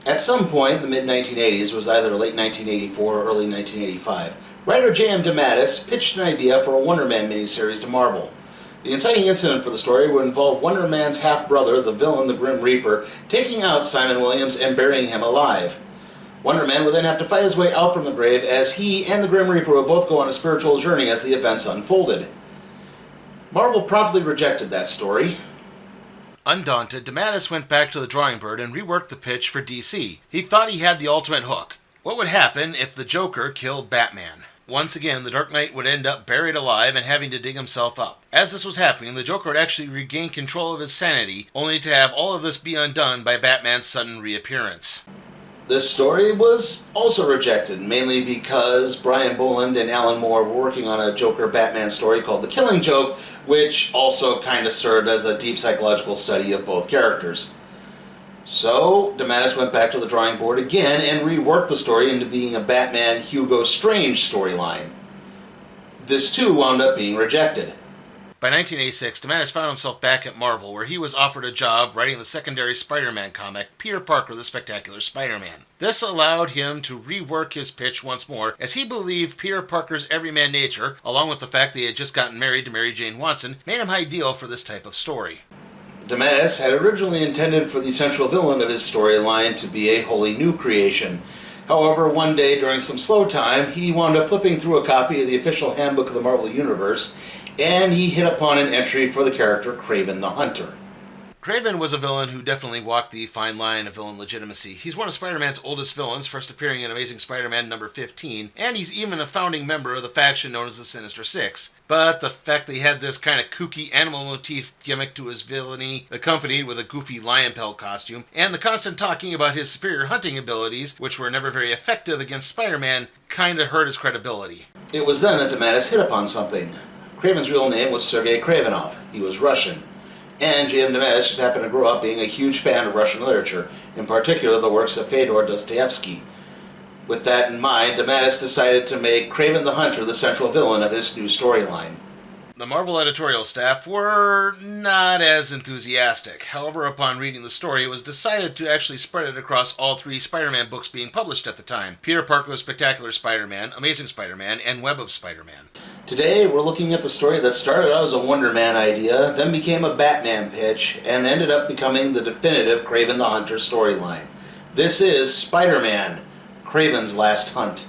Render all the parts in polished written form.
At some point in the mid-1980s, was either late 1984 or early 1985, writer J.M. DeMatteis pitched an idea for a Wonder Man miniseries to Marvel. The inciting incident for the story would involve Wonder Man's half-brother, the villain, the Grim Reaper, taking out Simon Williams and burying him alive. Wonder Man would then have to fight his way out from the grave as he and the Grim Reaper would both go on a spiritual journey as the events unfolded. Marvel promptly rejected that story. Undaunted, DeMatteis went back to the drawing board and reworked the pitch for DC. He thought he had the ultimate hook. What would happen if the Joker killed Batman? Once again, the Dark Knight would end up buried alive and having to dig himself up. As this was happening, the Joker would actually regain control of his sanity, only to have all of this be undone by Batman's sudden reappearance. This story was also rejected, mainly because Brian Boland and Alan Moore were working on a Joker-Batman story called The Killing Joke, which also kind of served as a deep psychological study of both characters. So, DeMatteis went back to the drawing board again and reworked the story into being a Batman Hugo Strange storyline. This too wound up being rejected. By 1986, DeMatteis found himself back at Marvel, where he was offered a job writing the secondary Spider-Man comic, Peter Parker, the Spectacular Spider-Man. This allowed him to rework his pitch once more, as he believed Peter Parker's everyman nature, along with the fact that he had just gotten married to Mary Jane Watson, made him ideal for this type of story. DeMatteis had originally intended for the central villain of his storyline to be a wholly new creation. However, one day during some slow time, he wound up flipping through a copy of the official handbook of the Marvel Universe, and he hit upon an entry for the character Kraven the Hunter. Kraven was a villain who definitely walked the fine line of villain legitimacy. He's one of Spider-Man's oldest villains, first appearing in Amazing Spider-Man number 15, and he's even a founding member of the faction known as the Sinister Six. But the fact that he had this kind of kooky animal motif gimmick to his villainy, accompanied with a goofy lion pelt costume, and the constant talking about his superior hunting abilities, which were never very effective against Spider-Man, kinda hurt his credibility. It was then that DeMatteis hit upon something. Kraven's real name was Sergei Kravenov. He was Russian. And J.M. DeMatteis just happened to grow up being a huge fan of Russian literature, in particular the works of Fyodor Dostoevsky. With that in mind, DeMatteis decided to make Kraven the Hunter the central villain of his new storyline. The Marvel editorial staff were not as enthusiastic. However, upon reading the story, it was decided to actually spread it across all three Spider-Man books being published at the time: Peter Parker, the Spectacular Spider-Man, Amazing Spider-Man, and Web of Spider-Man. Today, we're looking at the story that started out as a Wonder Man idea, then became a Batman pitch, and ended up becoming the definitive Kraven the Hunter storyline. This is Spider-Man, Kraven's Last Hunt.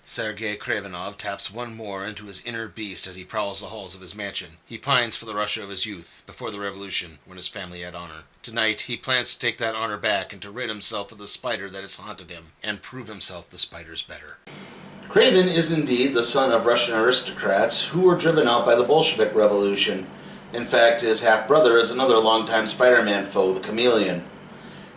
Sergei Kravenov taps one more into his inner beast as he prowls the halls of his mansion. He pines for the Russia of his youth, before the revolution, when his family had honor. Tonight, he plans to take that honor back and to rid himself of the spider that has haunted him, and prove himself the spider's better. Kraven is indeed the son of Russian aristocrats who were driven out by the Bolshevik Revolution. In fact, his half-brother is another longtime Spider-Man foe, the Chameleon.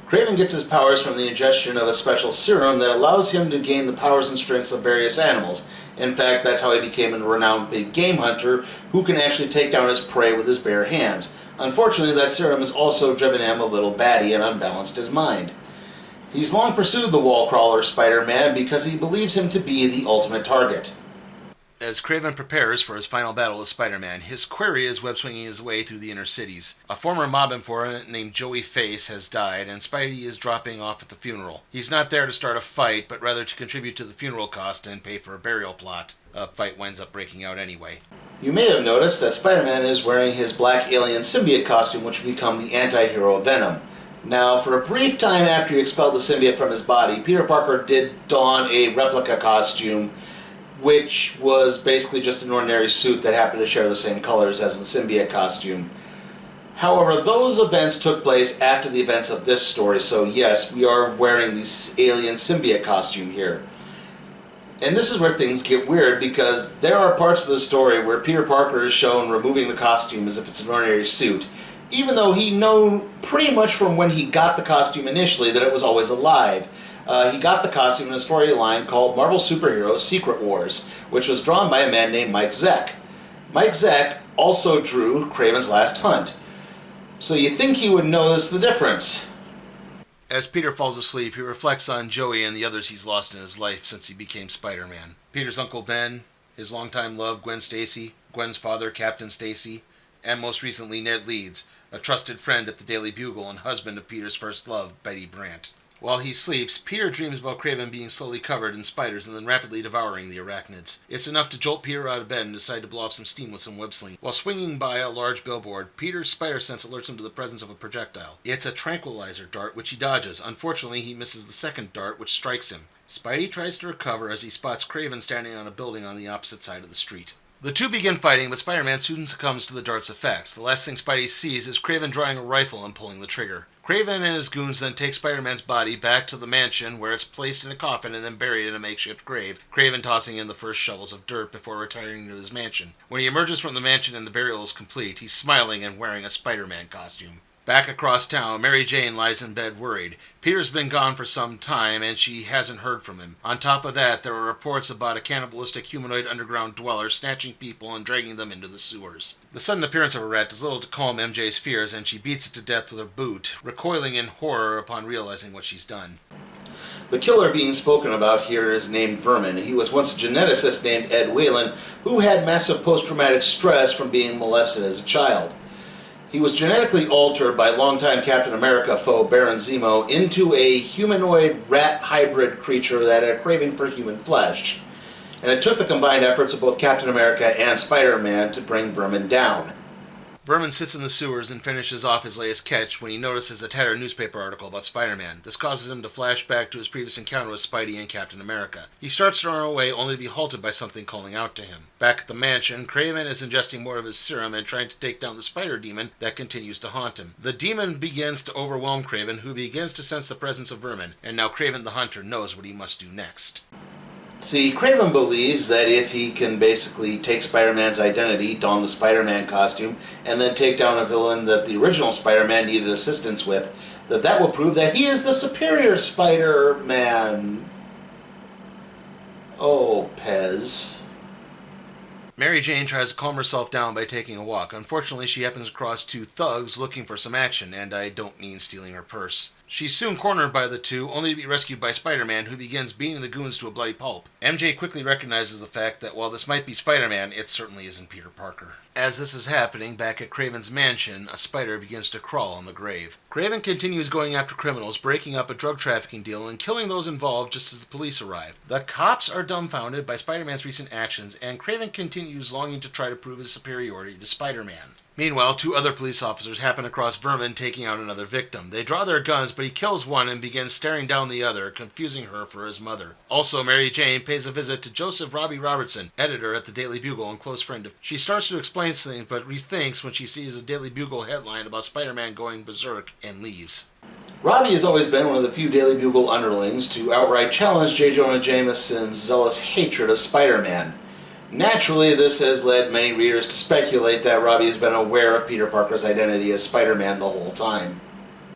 Kraven gets his powers from the ingestion of a special serum that allows him to gain the powers and strengths of various animals. In fact, that's how he became a renowned big game hunter who can actually take down his prey with his bare hands. Unfortunately, that serum has also driven him a little batty and unbalanced his mind. He's long pursued the wall crawler Spider-Man because he believes him to be the ultimate target. As Kraven prepares for his final battle with Spider-Man, his quarry is web-swinging his way through the inner cities. A former mob informant named Joey Face has died, and Spidey is dropping off at the funeral. He's not there to start a fight, but rather to contribute to the funeral cost and pay for a burial plot. A fight winds up breaking out anyway. You may have noticed that Spider-Man is wearing his black alien symbiote costume, which will become the anti-hero Venom. Now, for a brief time after he expelled the symbiote from his body, Peter Parker did don a replica costume, which was basically just an ordinary suit that happened to share the same colors as the symbiote costume. However, those events took place after the events of this story, so yes, we are wearing the alien symbiote costume here. And this is where things get weird, because there are parts of the story where Peter Parker is shown removing the costume as if it's an ordinary suit, even though he knew pretty much from when he got the costume initially that it was always alive. He got the costume in a storyline called Marvel Superheroes Secret Wars, which was drawn by a man named Mike Zeck. Mike Zeck also drew Kraven's Last Hunt, so you'd think he would notice the difference. As Peter falls asleep, he reflects on Joey and the others he's lost in his life since he became Spider-Man. Peter's Uncle Ben, his longtime love Gwen Stacy, Gwen's father Captain Stacy, and most recently Ned Leeds, a trusted friend at the Daily Bugle and husband of Peter's first love, Betty Brant. While he sleeps, Peter dreams about Kraven being slowly covered in spiders and then rapidly devouring the arachnids. It's enough to jolt Peter out of bed and decide to blow off some steam with some web sling. While swinging by a large billboard, Peter's spider sense alerts him to the presence of a projectile. It's a tranquilizer dart, which he dodges. Unfortunately, he misses the second dart, which strikes him. Spidey tries to recover as he spots Kraven standing on a building on the opposite side of the street. The two begin fighting, but Spider-Man soon succumbs to the dart's effects. The last thing Spidey sees is Kraven drawing a rifle and pulling the trigger. Kraven and his goons then take Spider-Man's body back to the mansion, where it's placed in a coffin and then buried in a makeshift grave, Kraven tossing in the first shovels of dirt before retiring to his mansion. When he emerges from the mansion and the burial is complete, he's smiling and wearing a Spider-Man costume. Back across town, Mary Jane lies in bed worried. Peter's been gone for some time, and she hasn't heard from him. On top of that, there are reports about a cannibalistic humanoid underground dweller snatching people and dragging them into the sewers. The sudden appearance of a rat does little to calm MJ's fears, and she beats it to death with a boot, recoiling in horror upon realizing what she's done. The killer being spoken about here is named Vermin. He was once a geneticist named Ed Whalen, who had massive post-traumatic stress from being molested as a child. He was genetically altered by longtime Captain America foe Baron Zemo into a humanoid rat hybrid creature that had a craving for human flesh. And it took the combined efforts of both Captain America and Spider-Man to bring Vermin down. Vermin sits in the sewers and finishes off his latest catch when he notices a tattered newspaper article about Spider-Man. This causes him to flash back to his previous encounter with Spidey and Captain America. He starts to run away only to be halted by something calling out to him. Back at the mansion, Kraven is ingesting more of his serum and trying to take down the spider demon that continues to haunt him. The demon begins to overwhelm Kraven, who begins to sense the presence of Vermin, and now Kraven the Hunter knows what he must do next. See, Kraven believes that if he can basically take Spider-Man's identity, don the Spider-Man costume, and then take down a villain that the original Spider-Man needed assistance with, that will prove that he is the superior Spider-Man. Oh, Pez. Mary Jane tries to calm herself down by taking a walk. Unfortunately, she happens across two thugs looking for some action, and I don't mean stealing her purse. She's soon cornered by the two, only to be rescued by Spider-Man, who begins beating the goons to a bloody pulp. MJ quickly recognizes the fact that while this might be Spider-Man, it certainly isn't Peter Parker. As this is happening, back at Kraven's mansion, a spider begins to crawl on the grave. Kraven continues going after criminals, breaking up a drug trafficking deal, and killing those involved just as the police arrive. The cops are dumbfounded by Spider-Man's recent actions, and Kraven continues longing to try to prove his superiority to Spider-Man. Meanwhile, two other police officers happen across Vermin taking out another victim. They draw their guns, but he kills one and begins staring down the other, confusing her for his mother. Also, Mary Jane pays a visit to Joseph Robbie Robertson, editor at the Daily Bugle and close friend of... She starts to explain things, but rethinks when she sees a Daily Bugle headline about Spider-Man going berserk and leaves. Robbie has always been one of the few Daily Bugle underlings to outright challenge J. Jonah Jameson's zealous hatred of Spider-Man. Naturally, this has led many readers to speculate that Robbie has been aware of Peter Parker's identity as Spider-Man the whole time.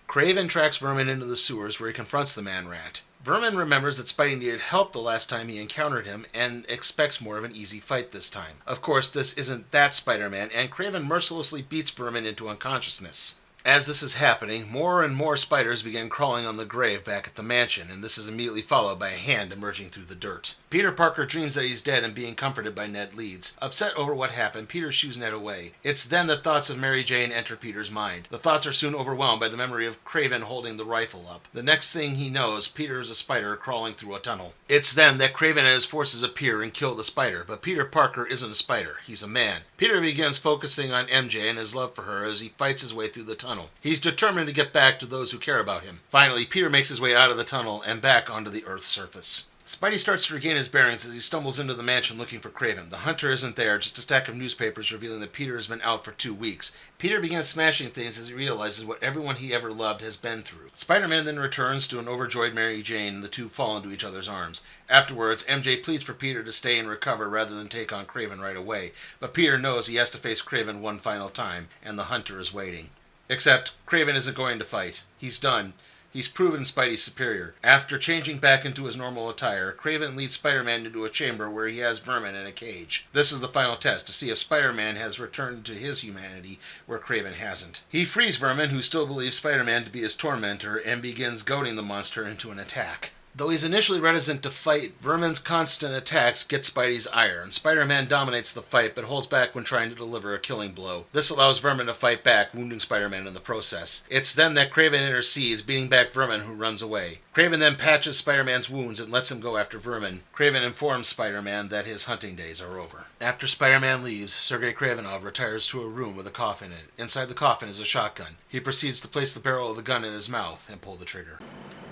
Kraven tracks Vermin into the sewers where he confronts the Man-Rat. Vermin remembers that Spidey needed help the last time he encountered him and expects more of an easy fight this time. Of course, this isn't that Spider-Man, and Kraven mercilessly beats Vermin into unconsciousness. As this is happening, more and more spiders begin crawling on the grave back at the mansion, and this is immediately followed by a hand emerging through the dirt. Peter Parker dreams that he's dead and being comforted by Ned Leeds. Upset over what happened, Peter shoos Ned away. It's then that thoughts of Mary Jane enter Peter's mind. The thoughts are soon overwhelmed by the memory of Kraven holding the rifle up. The next thing he knows, Peter is a spider crawling through a tunnel. It's then that Kraven and his forces appear and kill the spider, but Peter Parker isn't a spider, he's a man. Peter begins focusing on MJ and his love for her as he fights his way through the tunnel. He's determined to get back to those who care about him. Finally, Peter makes his way out of the tunnel and back onto the Earth's surface. Spidey starts to regain his bearings as he stumbles into the mansion looking for Kraven. The hunter isn't there, just a stack of newspapers revealing that Peter has been out for 2 weeks. Peter begins smashing things as he realizes what everyone he ever loved has been through. Spider-Man then returns to an overjoyed Mary Jane, and the two fall into each other's arms. Afterwards, MJ pleads for Peter to stay and recover rather than take on Kraven right away, but Peter knows he has to face Kraven one final time, and the hunter is waiting. Except, Kraven isn't going to fight. He's done. He's proven Spidey's superior. After changing back into his normal attire, Kraven leads Spider-Man into a chamber where he has Vermin in a cage. This is the final test to see if Spider-Man has returned to his humanity where Kraven hasn't. He frees Vermin, who still believes Spider-Man to be his tormentor, and begins goading the monster into an attack. Though he's initially reticent to fight, Vermin's constant attacks get Spidey's ire, and Spider-Man dominates the fight but holds back when trying to deliver a killing blow. This allows Vermin to fight back, wounding Spider-Man in the process. It's then that Kraven intercedes, beating back Vermin, who runs away. Kraven then patches Spider-Man's wounds and lets him go after Vermin. Kraven informs Spider-Man that his hunting days are over. After Spider-Man leaves, Sergei Kravenov retires to a room with a coffin in it. Inside the coffin is a shotgun. He proceeds to place the barrel of the gun in his mouth and pull the trigger.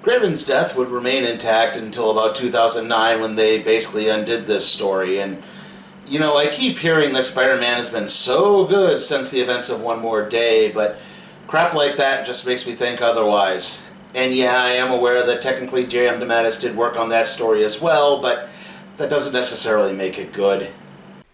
Kraven's death would remain intact until about 2009 when they basically undid this story. And, you know, I keep hearing that Spider-Man has been so good since the events of One More Day, but crap like that just makes me think otherwise. And yeah, I am aware that technically J.M. DeMatteis did work on that story as well, but that doesn't necessarily make it good.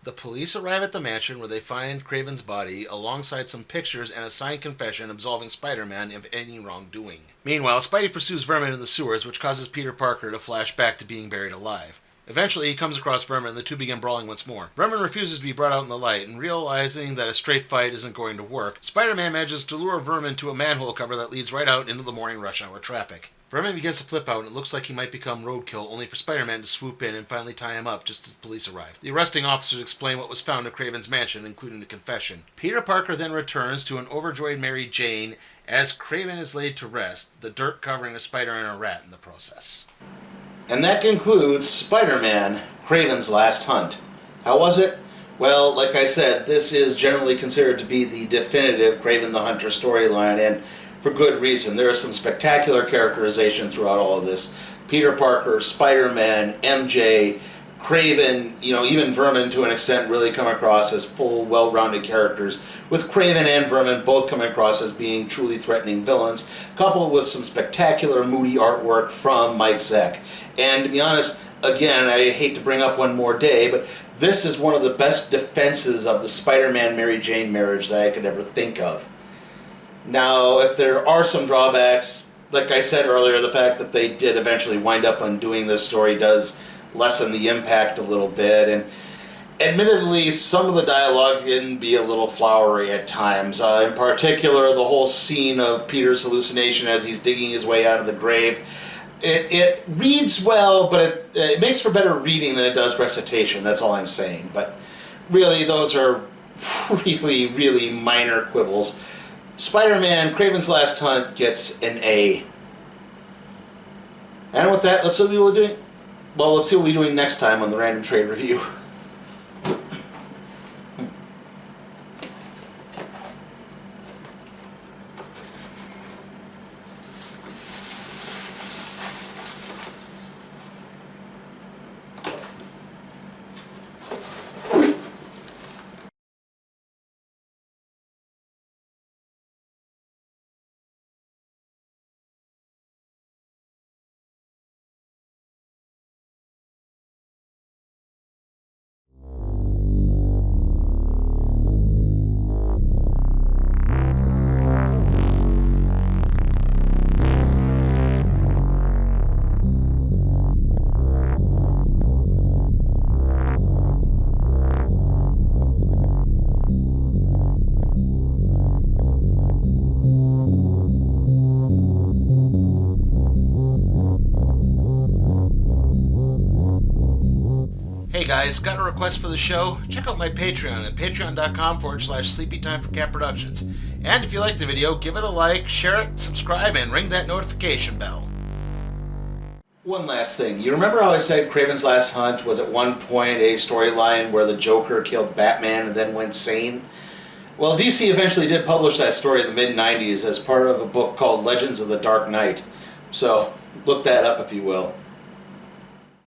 The police arrive at the mansion where they find Kraven's body alongside some pictures and a signed confession absolving Spider-Man of any wrongdoing. Meanwhile, Spidey pursues Vermin in the sewers, which causes Peter Parker to flash back to being buried alive. Eventually, he comes across Vermin and the two begin brawling once more. Vermin refuses to be brought out in the light, and realizing that a straight fight isn't going to work, Spider-Man manages to lure Vermin to a manhole cover that leads right out into the morning rush hour traffic. Vermin begins to flip out, and it looks like he might become roadkill, only for Spider-Man to swoop in and finally tie him up just as the police arrive. The arresting officers explain what was found at Kraven's mansion, including the confession. Peter Parker then returns to an overjoyed Mary Jane as Kraven is laid to rest, the dirt covering a spider and a rat in the process. And that concludes Spider-Man, Kraven's Last Hunt. How was it? Well, like I said, this is generally considered to be the definitive Kraven the Hunter storyline, and for good reason. There is some spectacular characterization throughout all of this. Peter Parker, Spider-Man, MJ, Kraven, even Vermin to an extent really come across as full, well-rounded characters, with Kraven and Vermin both coming across as being truly threatening villains, coupled with some spectacular, moody artwork from Mike Zeck. And to be honest, again, I hate to bring up One More Day, but this is one of the best defenses of the Spider-Man-Mary Jane marriage that I could ever think of. Now, if there are some drawbacks, like I said earlier, the fact that they did eventually wind up undoing this story does lessen the impact a little bit, and admittedly, some of the dialogue can be a little flowery at times. In particular, the whole scene of Peter's hallucination as he's digging his way out of the grave. It reads well, but it makes for better reading than it does recitation, that's all I'm saying. But really, those are really, really minor quibbles. Spider-Man, Kraven's Last Hunt gets an A. And with that, let's see what we're doing. Well, let's see what we're doing next time on the Random Trade Review. Hey guys, got a request for the show? Check out my Patreon at patreon.com/sleepytimeforcatproductions. And if you like the video, give it a like, share it, subscribe, and ring that notification bell. One last thing. You remember how I said Kraven's Last Hunt was at one point a storyline where the Joker killed Batman and then went sane? Well, DC eventually did publish that story in the mid-90s as part of a book called Legends of the Dark Knight. So, look that up if you will.